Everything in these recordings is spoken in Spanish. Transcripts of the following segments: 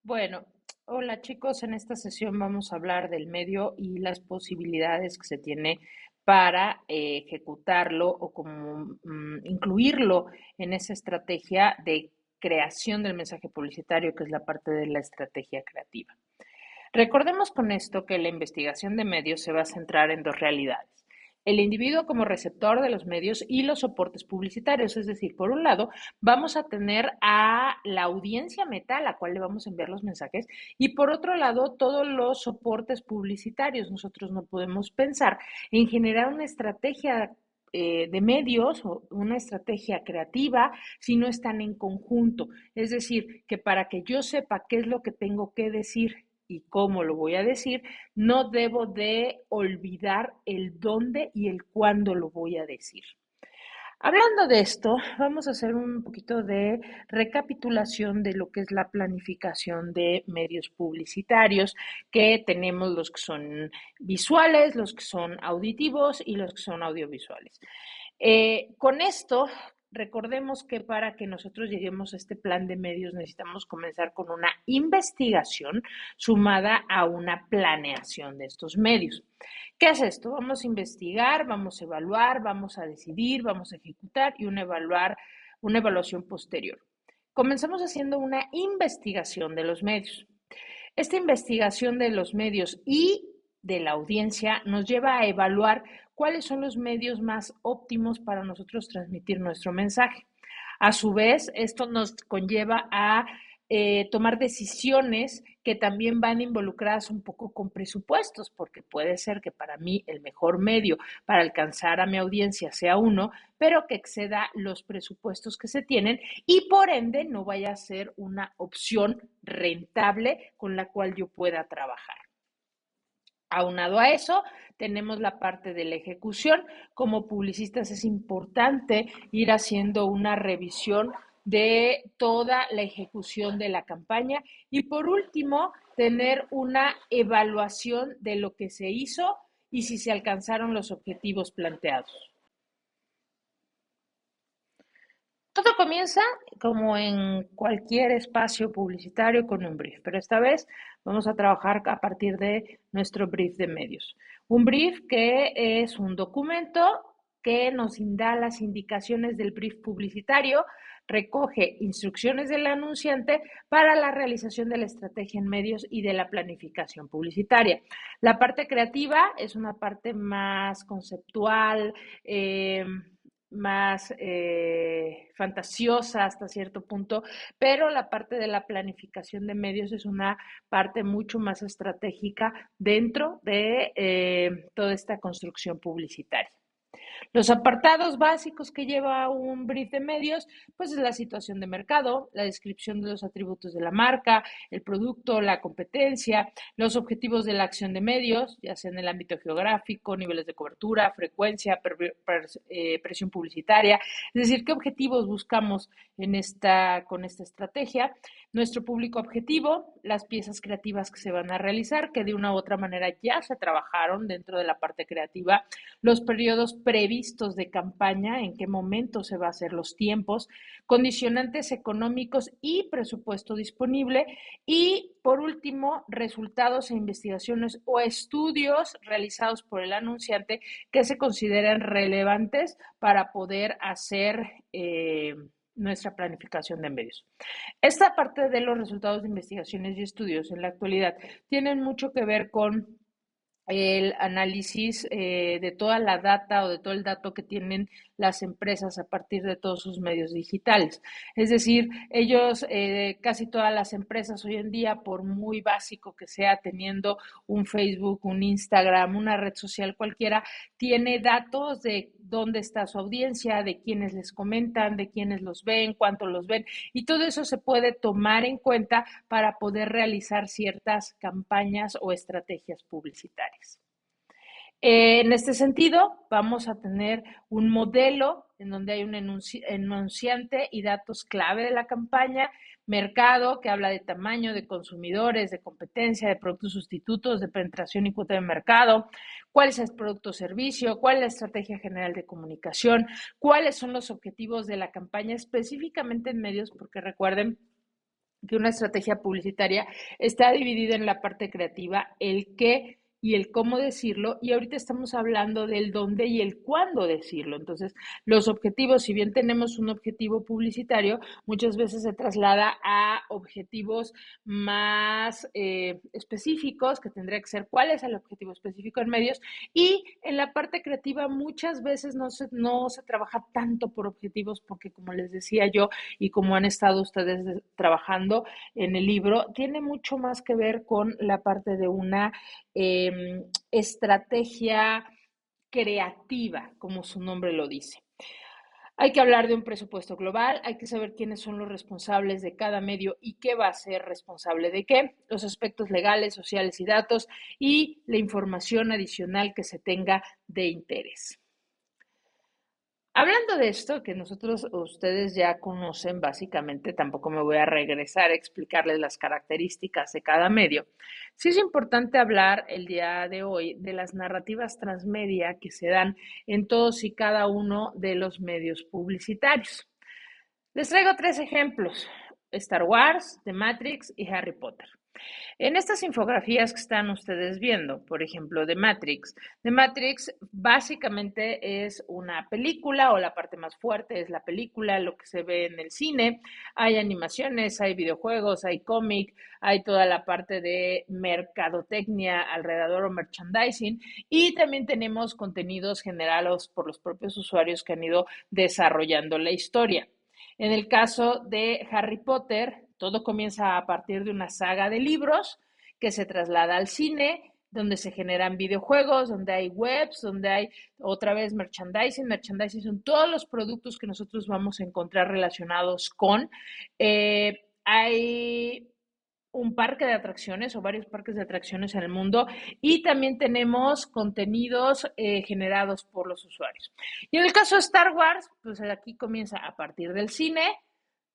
Bueno, hola chicos, en esta sesión vamos a hablar del medio y las posibilidades que se tiene para ejecutarlo o como incluirlo en esa estrategia de creación del mensaje publicitario, que es la parte de la estrategia creativa. Recordemos con esto que la investigación de medios se va a centrar en dos realidades. El individuo como receptor de los medios y los soportes publicitarios, es decir, por un lado, vamos a tener a la audiencia meta a la cual le vamos a enviar los mensajes y por otro lado, todos los soportes publicitarios. Nosotros no podemos pensar en generar una estrategia de medios o una estrategia creativa si no están en conjunto. Es decir, que para que yo sepa qué es lo que tengo que decir y cómo lo voy a decir, no debo de olvidar el dónde y el cuándo lo voy a decir. Hablando de esto, vamos a hacer un poquito de recapitulación de lo que es la planificación de medios publicitarios, que tenemos los que son visuales, los que son auditivos y los que son audiovisuales. Con esto, recordemos que para que nosotros lleguemos a este plan de medios necesitamos comenzar con una investigación sumada a una planeación de estos medios. ¿Qué es esto? Vamos a investigar, vamos a evaluar, vamos a decidir, vamos a ejecutar y una evaluación posterior. Comenzamos haciendo una investigación de los medios. Esta investigación de los medios y de la audiencia nos lleva a evaluar cuáles son los medios más óptimos para nosotros transmitir nuestro mensaje. A su vez, esto nos conlleva a tomar decisiones que también van involucradas un poco con presupuestos, porque puede ser que para mí el mejor medio para alcanzar a mi audiencia sea uno, pero que exceda los presupuestos que se tienen y por ende no vaya a ser una opción rentable con la cual yo pueda trabajar. Aunado a eso, tenemos la parte de la ejecución. Como publicistas es importante ir haciendo una revisión de toda la ejecución de la campaña y por último, tener una evaluación de lo que se hizo y si se alcanzaron los objetivos planteados. Todo comienza como en cualquier espacio publicitario con un brief, pero esta vez vamos a trabajar a partir de nuestro brief de medios. Un brief que es un documento que nos da las indicaciones del brief publicitario, recoge instrucciones del anunciante para la realización de la estrategia en medios y de la planificación publicitaria. La parte creativa es una parte más conceptual, más fantasiosa hasta cierto punto, pero la parte de la planificación de medios es una parte mucho más estratégica dentro de toda esta construcción publicitaria. Los apartados básicos que lleva un brief de medios, pues es la situación de mercado, la descripción de los atributos de la marca, el producto, la competencia, los objetivos de la acción de medios, ya sea en el ámbito geográfico, niveles de cobertura, frecuencia, presión publicitaria, es decir, qué objetivos buscamos con esta estrategia, nuestro público objetivo, las piezas creativas que se van a realizar, que de una u otra manera ya se trabajaron dentro de la parte creativa, los periodos previstos de campaña, en qué momento se va a hacer los tiempos, condicionantes económicos y presupuesto disponible y por último, resultados e investigaciones o estudios realizados por el anunciante que se consideran relevantes para poder hacer nuestra planificación de medios. Esta parte de los resultados de investigaciones y estudios en la actualidad tienen mucho que ver con el análisis de toda la data o de todo el dato que tienen las empresas a partir de todos sus medios digitales. Es decir, ellos, casi todas las empresas hoy en día, por muy básico que sea, teniendo un Facebook, un Instagram, una red social cualquiera, tiene datos de dónde está su audiencia, de quiénes les comentan, de quiénes los ven, cuánto los ven, y todo eso se puede tomar en cuenta para poder realizar ciertas campañas o estrategias publicitarias. En este sentido, vamos a tener un modelo en donde hay un enunciante y datos clave de la campaña, mercado que habla de tamaño, de consumidores, de competencia, de productos sustitutos, de penetración y cuota de mercado, cuál es el producto o servicio, cuál es la estrategia general de comunicación, cuáles son los objetivos de la campaña específicamente en medios, porque recuerden que una estrategia publicitaria está dividida en la parte creativa, el qué y el cómo decirlo, y ahorita estamos hablando del dónde y el cuándo decirlo. Entonces, los objetivos, si bien tenemos un objetivo publicitario, muchas veces se traslada a objetivos más específicos, que tendría que ser cuál es el objetivo específico en medios, y en la parte creativa muchas veces no se trabaja tanto por objetivos, porque como les decía yo, y como han estado ustedes trabajando en el libro, tiene mucho más que ver con la parte de una estrategia creativa, como su nombre lo dice. Hay que hablar de un presupuesto global, hay que saber quiénes son los responsables de cada medio y qué va a ser responsable de qué, los aspectos legales, sociales y datos y la información adicional que se tenga de interés. Hablando de esto, que nosotros, ustedes ya conocen básicamente, tampoco me voy a regresar a explicarles las características de cada medio. Sí es importante hablar el día de hoy de las narrativas transmedia que se dan en todos y cada uno de los medios publicitarios. Les traigo 3 ejemplos: Star Wars, The Matrix y Harry Potter. En estas infografías que están ustedes viendo, por ejemplo, The Matrix básicamente es una película, o la parte más fuerte es la película, lo que se ve en el cine. Hay animaciones, hay videojuegos, hay cómic, hay toda la parte de mercadotecnia alrededor o merchandising, y también tenemos contenidos generados por los propios usuarios que han ido desarrollando la historia. En el caso de Harry Potter, todo comienza a partir de una saga de libros que se traslada al cine, donde se generan videojuegos, donde hay webs, donde hay otra vez merchandising. Merchandising son todos los productos que nosotros vamos a encontrar relacionados con. Hay un parque de atracciones o varios parques de atracciones en el mundo, y también tenemos contenidos generados por los usuarios. Y en el caso de Star Wars, pues aquí comienza a partir del cine,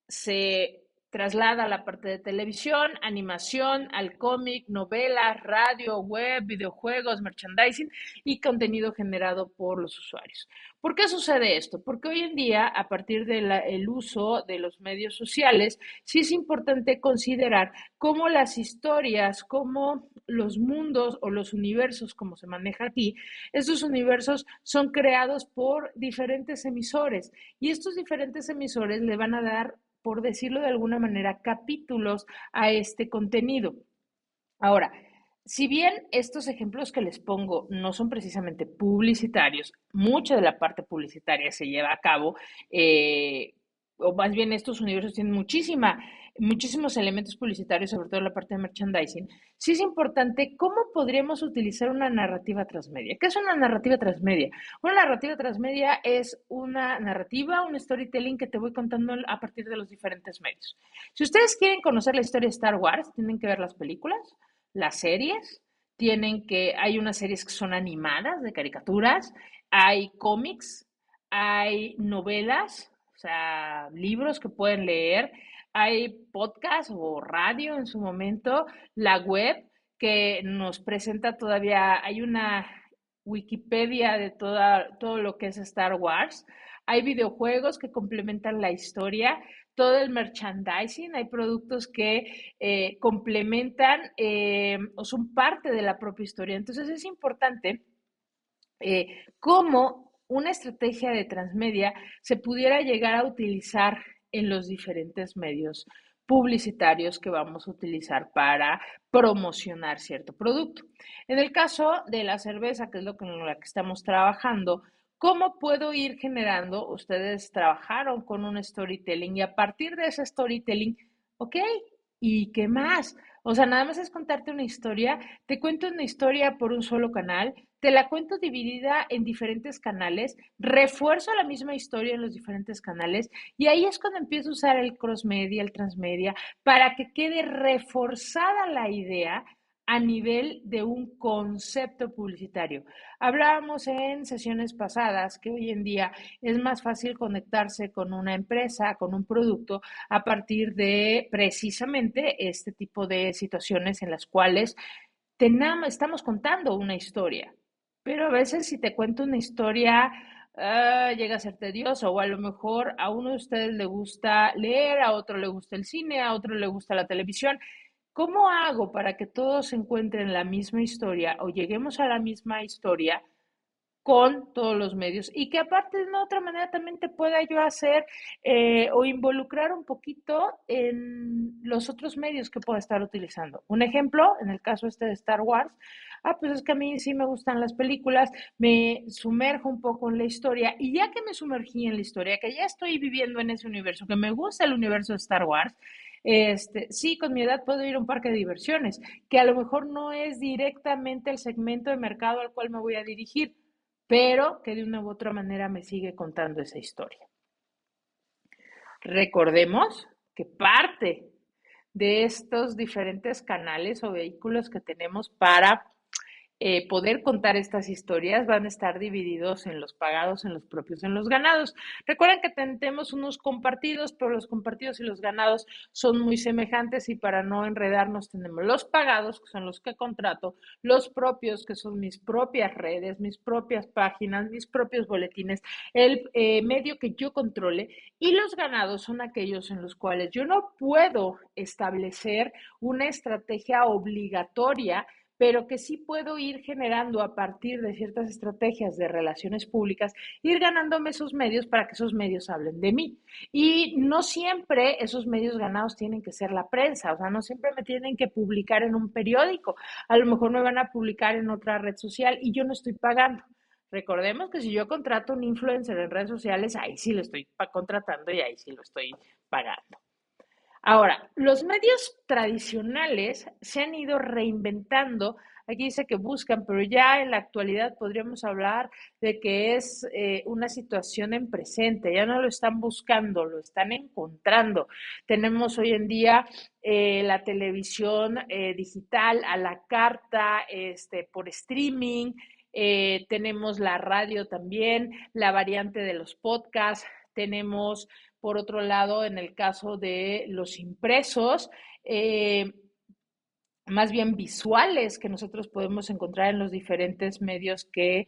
se traslada a la parte de televisión, animación, al cómic, novelas, radio, web, videojuegos, merchandising y contenido generado por los usuarios. ¿Por qué sucede esto? Porque hoy en día, a partir del uso de los medios sociales, sí es importante considerar cómo las historias, cómo los mundos o los universos, como se maneja aquí, estos universos son creados por diferentes emisores, y estos diferentes emisores le van a dar, por decirlo de alguna manera, capítulos a este contenido. Ahora, si bien estos ejemplos que les pongo no son precisamente publicitarios, mucha de la parte publicitaria se lleva a cabo, o más bien estos universos tienen muchísimos elementos publicitarios, sobre todo en la parte de merchandising. Sí es importante cómo podríamos utilizar una narrativa transmedia. ¿Qué es una narrativa transmedia? Una narrativa transmedia es una narrativa, un storytelling que te voy contando a partir de los diferentes medios. Si ustedes quieren conocer la historia de Star Wars, tienen que ver las películas, las series, hay unas series que son animadas de caricaturas, hay cómics, hay novelas, o sea, libros que pueden leer, hay podcast o radio en su momento, la web que nos presenta todavía, hay una Wikipedia de todo lo que es Star Wars, hay videojuegos que complementan la historia, todo el merchandising, hay productos que complementan o son parte de la propia historia. Entonces es importante cómo una estrategia de transmedia se pudiera llegar a utilizar en los diferentes medios publicitarios que vamos a utilizar para promocionar cierto producto. En el caso de la cerveza, que es en la que estamos trabajando, ¿cómo puedo ir generando? Ustedes trabajaron con un storytelling, y a partir de ese storytelling, ok, ¿y qué más? O sea, nada más es contarte una historia, te cuento una historia por un solo canal, te la cuento dividida en diferentes canales, refuerzo la misma historia en los diferentes canales, y ahí es cuando empiezo a usar el cross media, el transmedia, para que quede reforzada la idea a nivel de un concepto publicitario. Hablábamos en sesiones pasadas que hoy en día es más fácil conectarse con una empresa, con un producto, a partir de precisamente este tipo de situaciones en las cuales estamos contando una historia. Pero a veces, si te cuento una historia llega a ser tedioso, o a lo mejor a uno de ustedes le gusta leer, a otro le gusta el cine, a otro le gusta la televisión. ¿Cómo hago para que todos encuentren la misma historia o lleguemos a la misma historia con todos los medios y que aparte de una otra manera también te pueda yo hacer o involucrar un poquito en los otros medios que pueda estar utilizando? Un ejemplo, en el caso este de Star Wars, pues es que a mí sí me gustan las películas, me sumerjo un poco en la historia y ya que me sumergí en la historia, que ya estoy viviendo en ese universo, que me gusta el universo de Star Wars, sí, con mi edad puedo ir a un parque de diversiones, que a lo mejor no es directamente el segmento de mercado al cual me voy a dirigir, pero que de una u otra manera me sigue contando esa historia. Recordemos que parte de estos diferentes canales o vehículos que tenemos para poder contar estas historias van a estar divididos en los pagados, en los propios, en los ganados. Recuerden que tenemos unos compartidos, pero los compartidos y los ganados son muy semejantes y para no enredarnos tenemos los pagados, que son los que contrato, los propios, que son mis propias redes, mis propias páginas, mis propios boletines, el medio que yo controle, y los ganados son aquellos en los cuales yo no puedo establecer una estrategia obligatoria, pero que sí puedo ir generando a partir de ciertas estrategias de relaciones públicas, ir ganándome esos medios para que esos medios hablen de mí. Y no siempre esos medios ganados tienen que ser la prensa, o sea, no siempre me tienen que publicar en un periódico, a lo mejor me van a publicar en otra red social y yo no estoy pagando. Recordemos que si yo contrato un influencer en redes sociales, ahí sí lo estoy contratando y ahí sí lo estoy pagando. Ahora, los medios tradicionales se han ido reinventando. Aquí dice que buscan, pero ya en la actualidad podríamos hablar de que es una situación en presente. Ya no lo están buscando, lo están encontrando. Tenemos hoy en día la televisión digital a la carta, por streaming. Tenemos la radio también, la variante de los podcasts. Tenemos por otro lado, en el caso de los impresos, eh, más bien visuales que nosotros podemos encontrar en los diferentes medios que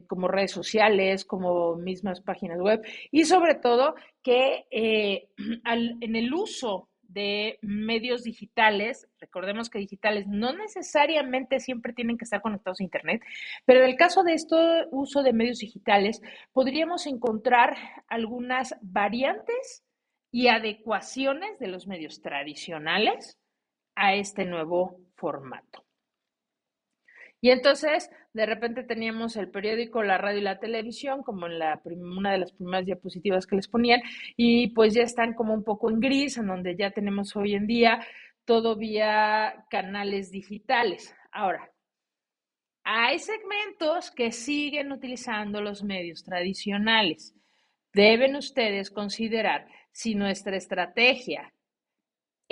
como redes sociales, como mismas páginas web y sobre todo que en el uso de medios digitales, recordemos que digitales no necesariamente siempre tienen que estar conectados a Internet, pero en el caso de este uso de medios digitales podríamos encontrar algunas variantes y adecuaciones de los medios tradicionales a este nuevo formato. Y entonces, de repente teníamos el periódico, la radio y la televisión, como en una de las primeras diapositivas que les ponían, y pues ya están como un poco en gris, en donde ya tenemos hoy en día todo vía canales digitales. Ahora, hay segmentos que siguen utilizando los medios tradicionales. Deben ustedes considerar si nuestra estrategia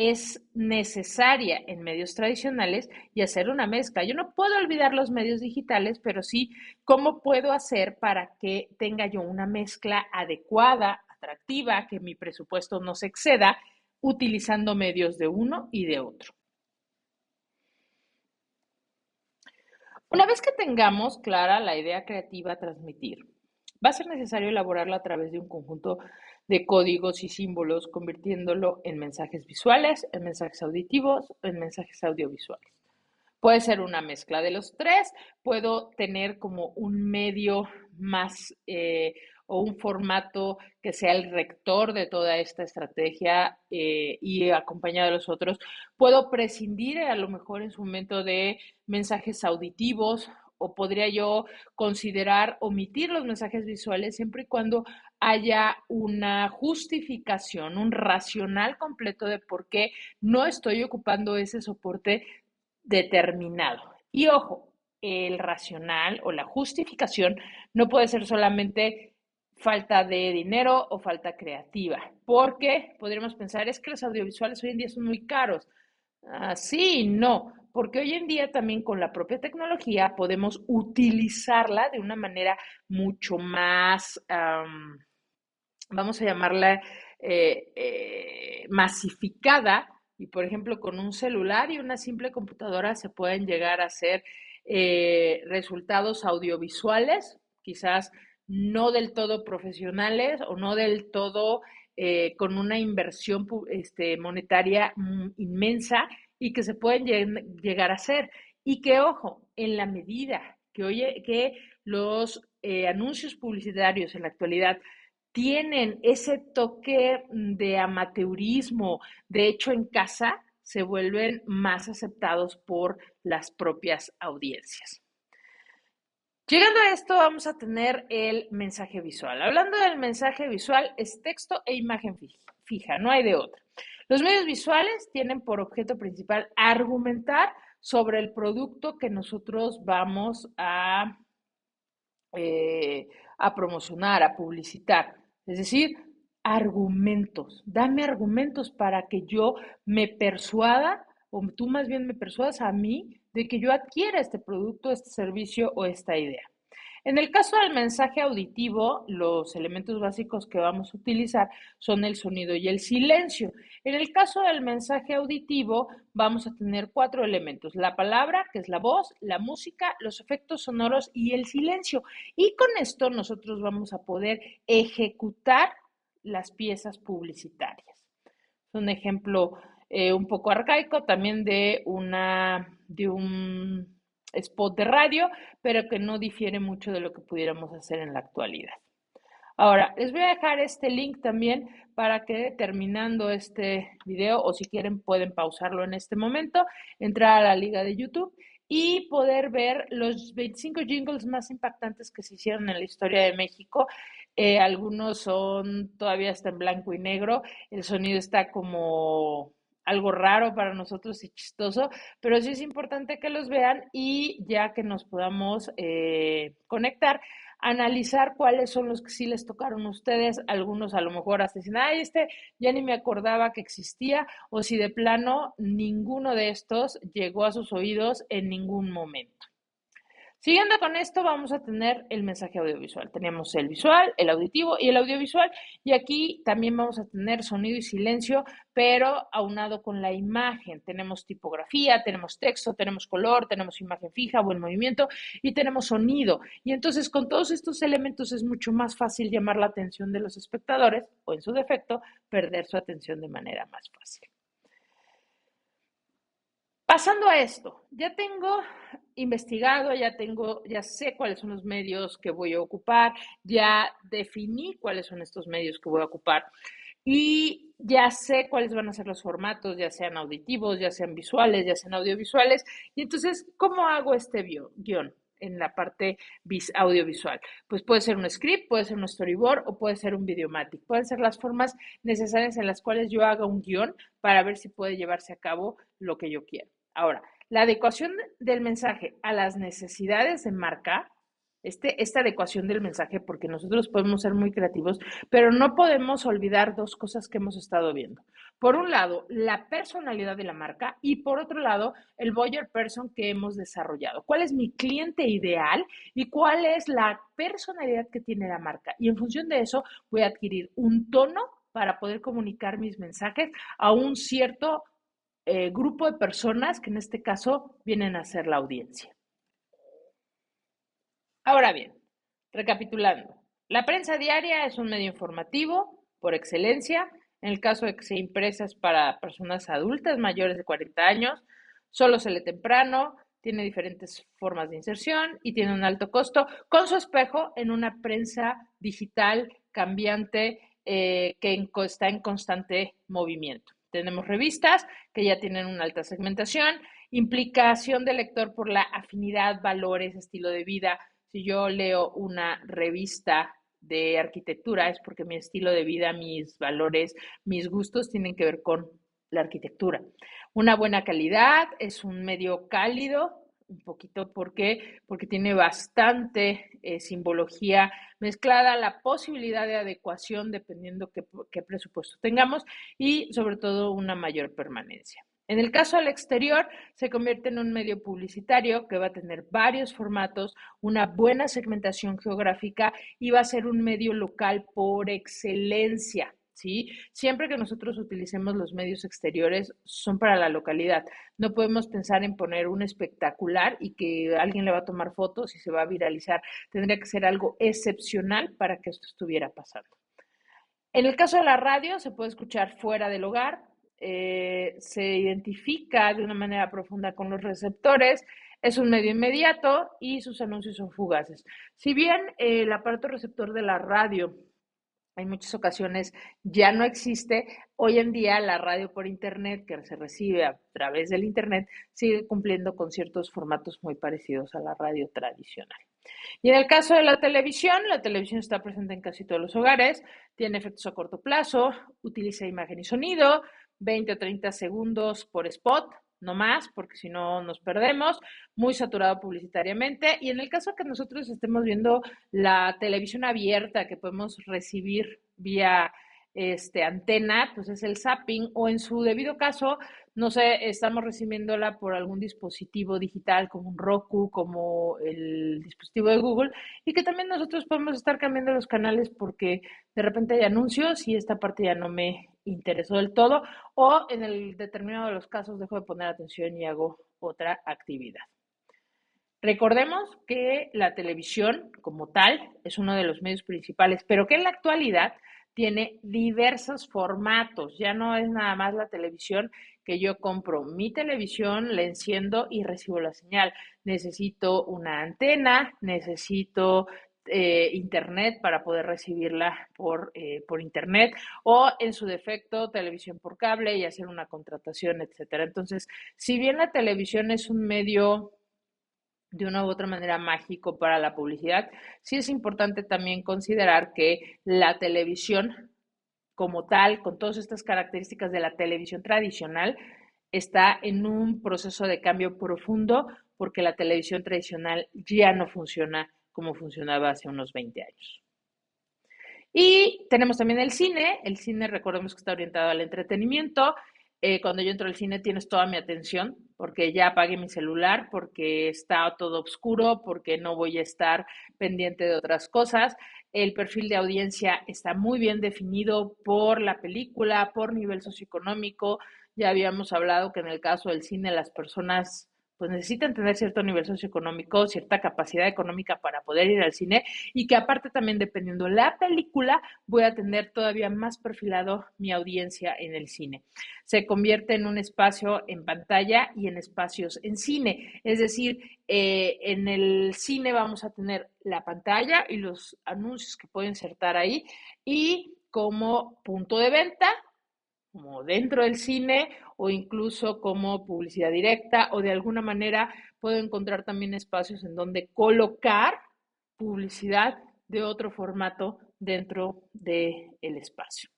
es necesaria en medios tradicionales y hacer una mezcla. Yo no puedo olvidar los medios digitales, pero sí cómo puedo hacer para que tenga yo una mezcla adecuada, atractiva, que mi presupuesto no se exceda, utilizando medios de uno y de otro. Una vez que tengamos clara la idea creativa a transmitir, va a ser necesario elaborarla a través de un conjunto de códigos y símbolos, convirtiéndolo en mensajes visuales, en mensajes auditivos, en mensajes audiovisuales. Puede ser una mezcla de los tres, puedo tener como un medio más o un formato que sea el rector de toda esta estrategia y acompañado de los otros. Puedo prescindir a lo mejor en su momento de mensajes auditivos o podría yo considerar omitir los mensajes visuales siempre y cuando haya una justificación, un racional completo de por qué no estoy ocupando ese soporte determinado. Y ojo, el racional o la justificación no puede ser solamente falta de dinero o falta creativa, porque podríamos pensar, es que los audiovisuales hoy en día son muy caros. Sí, no, porque hoy en día también con la propia tecnología podemos utilizarla de una manera mucho más, vamos a llamarla masificada, y por ejemplo con un celular y una simple computadora se pueden llegar a hacer resultados audiovisuales, quizás no del todo profesionales o no del todo con una inversión monetaria inmensa y que se pueden llegar a hacer. Y que, ojo, en la medida que los anuncios publicitarios en la actualidad tienen ese toque de amateurismo, de hecho en casa, se vuelven más aceptados por las propias audiencias. Llegando a esto, vamos a tener el mensaje visual. Hablando del mensaje visual, es texto e imagen fija, no hay de otra. Los medios visuales tienen por objeto principal argumentar sobre el producto que nosotros vamos a promocionar, a publicitar. Es decir, argumentos. Dame argumentos para que yo me persuada, o tú más bien me persuadas a mí, de que yo adquiera este producto, este servicio o esta idea. En el caso del mensaje auditivo, los elementos básicos que vamos a utilizar son el sonido y el silencio. En el caso del mensaje auditivo, vamos a tener 4 elementos: la palabra, que es la voz, la música, los efectos sonoros y el silencio. Y con esto nosotros vamos a poder ejecutar las piezas publicitarias. Es un ejemplo un poco arcaico también de un spot de radio, pero que no difiere mucho de lo que pudiéramos hacer en la actualidad. Ahora, les voy a dejar este link también para que terminando este video, o si quieren pueden pausarlo en este momento, entrar a la liga de YouTube y poder ver los 25 jingles más impactantes que se hicieron en la historia de México. Algunos son todavía hasta en blanco y negro, el sonido está como algo raro para nosotros y chistoso, pero sí es importante que los vean y ya que nos podamos conectar, analizar cuáles son los que sí les tocaron a ustedes. Algunos a lo mejor hasta dicen, ay, ya ni me acordaba que existía, o si de plano ninguno de estos llegó a sus oídos en ningún momento. Siguiendo con esto, vamos a tener el mensaje audiovisual. Tenemos el visual, el auditivo y el audiovisual, y aquí también vamos a tener sonido y silencio, pero aunado con la imagen. Tenemos tipografía, tenemos texto, tenemos color, tenemos imagen fija, buen movimiento y tenemos sonido. Y entonces con todos estos elementos es mucho más fácil llamar la atención de los espectadores o, en su defecto, perder su atención de manera más fácil. Pasando a esto, ya tengo investigado, ya sé cuáles son los medios que voy a ocupar, ya definí cuáles son estos medios que voy a ocupar y ya sé cuáles van a ser los formatos, ya sean auditivos, ya sean visuales, ya sean audiovisuales. Y entonces, ¿cómo hago este guión en la parte audiovisual? Pues puede ser un script, puede ser un storyboard o puede ser un videomatic. Pueden ser las formas necesarias en las cuales yo haga un guión para ver si puede llevarse a cabo lo que yo quiero. Ahora, la adecuación del mensaje a las necesidades de marca, esta adecuación del mensaje, porque nosotros podemos ser muy creativos, pero no podemos olvidar 2 cosas que hemos estado viendo. Por un lado, la personalidad de la marca y por otro lado, el buyer person que hemos desarrollado. ¿Cuál es mi cliente ideal y cuál es la personalidad que tiene la marca? Y en función de eso, voy a adquirir un tono para poder comunicar mis mensajes a un cierto grupo de personas que en este caso vienen a ser la audiencia. Ahora bien, recapitulando, la prensa diaria es un medio informativo por excelencia. En el caso de que sea impresa es para personas adultas mayores de 40 años, solo se lee temprano, tiene diferentes formas de inserción y tiene un alto costo, con su espejo en una prensa digital cambiante que está en constante movimiento. Tenemos revistas que ya tienen una alta segmentación, implicación del lector por la afinidad, valores, estilo de vida. Si yo leo una revista de arquitectura es porque mi estilo de vida, mis valores, mis gustos tienen que ver con la arquitectura. Una buena calidad, es un medio cálido, un poquito porque tiene bastante simbología mezclada, la posibilidad de adecuación dependiendo qué presupuesto tengamos y sobre todo una mayor permanencia. En el caso del exterior, se convierte en un medio publicitario que va a tener varios formatos, una buena segmentación geográfica y va a ser un medio local por excelencia. ¿sí? Siempre que nosotros utilicemos los medios exteriores son para la localidad. No podemos pensar en poner un espectacular y que alguien le va a tomar fotos y se va a viralizar. Tendría que ser algo excepcional para que esto estuviera pasando. En el caso de la radio, se puede escuchar fuera del hogar, se identifica de una manera profunda con los receptores, es un medio inmediato y sus anuncios son fugaces. Si bien el aparato receptor de la radio en muchas ocasiones ya no existe, hoy en día la radio por internet que se recibe a través del internet sigue cumpliendo con ciertos formatos muy parecidos a la radio tradicional. Y en el caso de la televisión está presente en casi todos los hogares, tiene efectos a corto plazo, utiliza imagen y sonido, 20 o 30 segundos por spot, no más, porque si no nos perdemos, muy saturado publicitariamente. Y en el caso que nosotros estemos viendo la televisión abierta que podemos recibir vía antena, pues es el zapping, o en su debido caso, no sé, estamos recibiéndola por algún dispositivo digital como un Roku, como el dispositivo de Google, y que también nosotros podemos estar cambiando los canales porque de repente hay anuncios y esta parte ya no me interesó del todo, o en el determinado de los casos dejo de poner atención y hago otra actividad. Recordemos que la televisión como tal es uno de los medios principales, pero que en la actualidad tiene diversos formatos. Ya no es nada más la televisión que yo compro mi televisión, la enciendo y recibo la señal. Necesito una antena, necesito internet para poder recibirla por internet o en su defecto televisión por cable y hacer una contratación, etcétera. Entonces, si bien la televisión es un medio de una u otra manera mágico para la publicidad, sí es importante también considerar que la televisión como tal, con todas estas características de la televisión tradicional, está en un proceso de cambio profundo porque la televisión tradicional ya no funciona como funcionaba hace unos 20 años. Y tenemos también el cine recordemos que está orientado al entretenimiento. Cuando yo entro al cine tienes toda mi atención porque ya apagué mi celular, porque está todo oscuro, porque no voy a estar pendiente de otras cosas. El perfil de audiencia está muy bien definido por la película, por nivel socioeconómico. Ya habíamos hablado que en el caso del cine las personas pues necesitan tener cierto nivel socioeconómico, cierta capacidad económica para poder ir al cine y que aparte también dependiendo la película voy a tener todavía más perfilado mi audiencia en el cine. Se convierte en un espacio en pantalla y en espacios en cine, es decir, en el cine vamos a tener la pantalla y los anuncios que puedo insertar ahí y como punto de venta como dentro del cine o incluso como publicidad directa o de alguna manera puedo encontrar también espacios en donde colocar publicidad de otro formato dentro del espacio.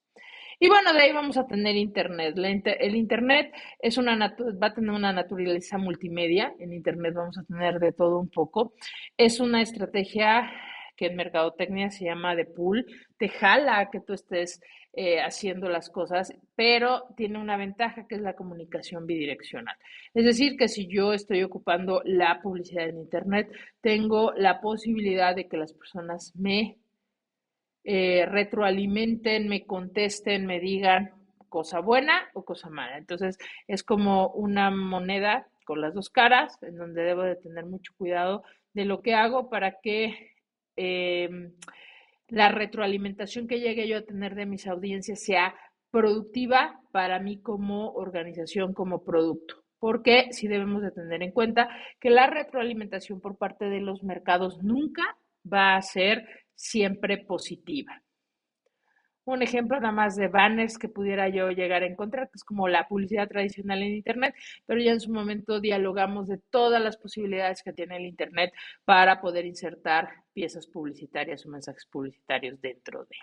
Y bueno, de ahí vamos a tener Internet. El Internet va a tener una naturaleza multimedia. En Internet vamos a tener de todo un poco. Es una estrategia que en mercadotecnia se llama de pull. Te jala a que tú estés haciendo las cosas, pero tiene una ventaja que es la comunicación bidireccional. Es decir, que si yo estoy ocupando la publicidad en Internet, tengo la posibilidad de que las personas me retroalimenten, me contesten, me digan cosa buena o cosa mala. Entonces es como una moneda con las dos caras, en donde debo de tener mucho cuidado de lo que hago para que la retroalimentación que llegue yo a tener de mis audiencias sea productiva para mí como organización, como producto. Porque sí debemos de tener en cuenta que la retroalimentación por parte de los mercados nunca va a ser siempre positiva. Un ejemplo nada más de banners que pudiera yo llegar a encontrar, que es como la publicidad tradicional en Internet, pero ya en su momento dialogamos de todas las posibilidades que tiene el Internet para poder insertar piezas publicitarias o mensajes publicitarios dentro de.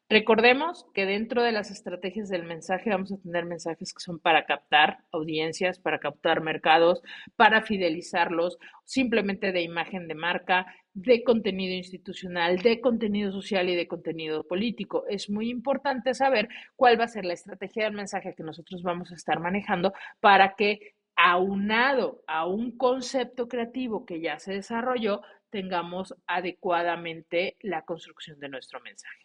Recordemos que dentro de las estrategias del mensaje vamos a tener mensajes que son para captar audiencias, para captar mercados, para fidelizarlos, simplemente de imagen de marca, de contenido institucional, de contenido social y de contenido político. Es muy importante saber cuál va a ser la estrategia del mensaje que nosotros vamos a estar manejando para que, aunado a un concepto creativo que ya se desarrolló, tengamos adecuadamente la construcción de nuestro mensaje.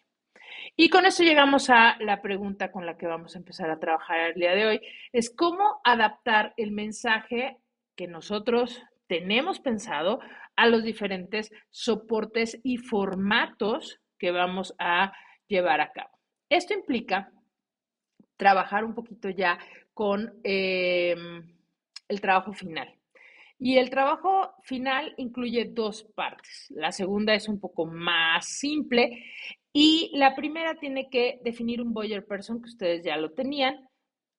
Y con eso llegamos a la pregunta con la que vamos a empezar a trabajar el día de hoy, es cómo adaptar el mensaje que nosotros tenemos pensado a los diferentes soportes y formatos que vamos a llevar a cabo. Esto implica trabajar un poquito ya con el trabajo final. Y el trabajo final incluye dos partes. La segunda es un poco más simple y la primera tiene que definir un buyer person que ustedes ya lo tenían,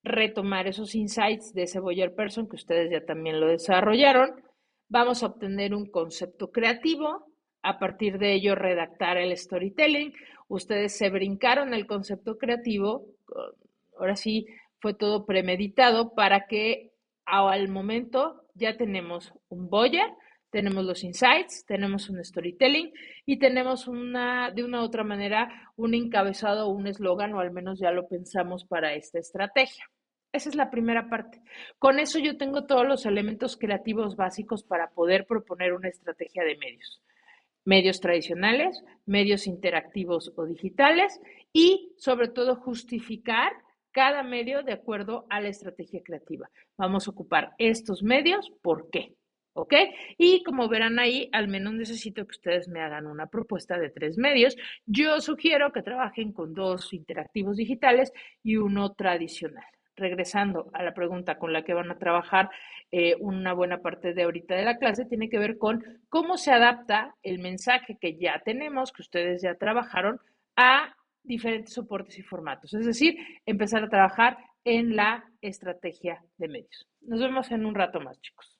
retomar esos insights de ese buyer person que ustedes ya también lo desarrollaron. Vamos a obtener un concepto creativo, a partir de ello redactar el storytelling. Ustedes se brincaron el concepto creativo, ahora sí fue todo premeditado para que al momento ya tenemos un buyer, tenemos los insights, tenemos un storytelling y tenemos de una u otra manera un encabezado o un eslogan, o al menos ya lo pensamos para esta estrategia. Esa es la primera parte. Con eso yo tengo todos los elementos creativos básicos para poder proponer una estrategia de medios. Medios tradicionales, medios interactivos o digitales y sobre todo justificar cada medio de acuerdo a la estrategia creativa. Vamos a ocupar estos medios, ¿por qué? ¿Ok? Y como verán ahí, al menos necesito que ustedes me hagan una propuesta de 3 medios. Yo sugiero que trabajen con 2 interactivos digitales y uno tradicional. Regresando a la pregunta con la que van a trabajar una buena parte de ahorita de la clase, tiene que ver con cómo se adapta el mensaje que ya tenemos, que ustedes ya trabajaron, a diferentes soportes y formatos. Es decir, empezar a trabajar en la estrategia de medios. Nos vemos en un rato más, chicos.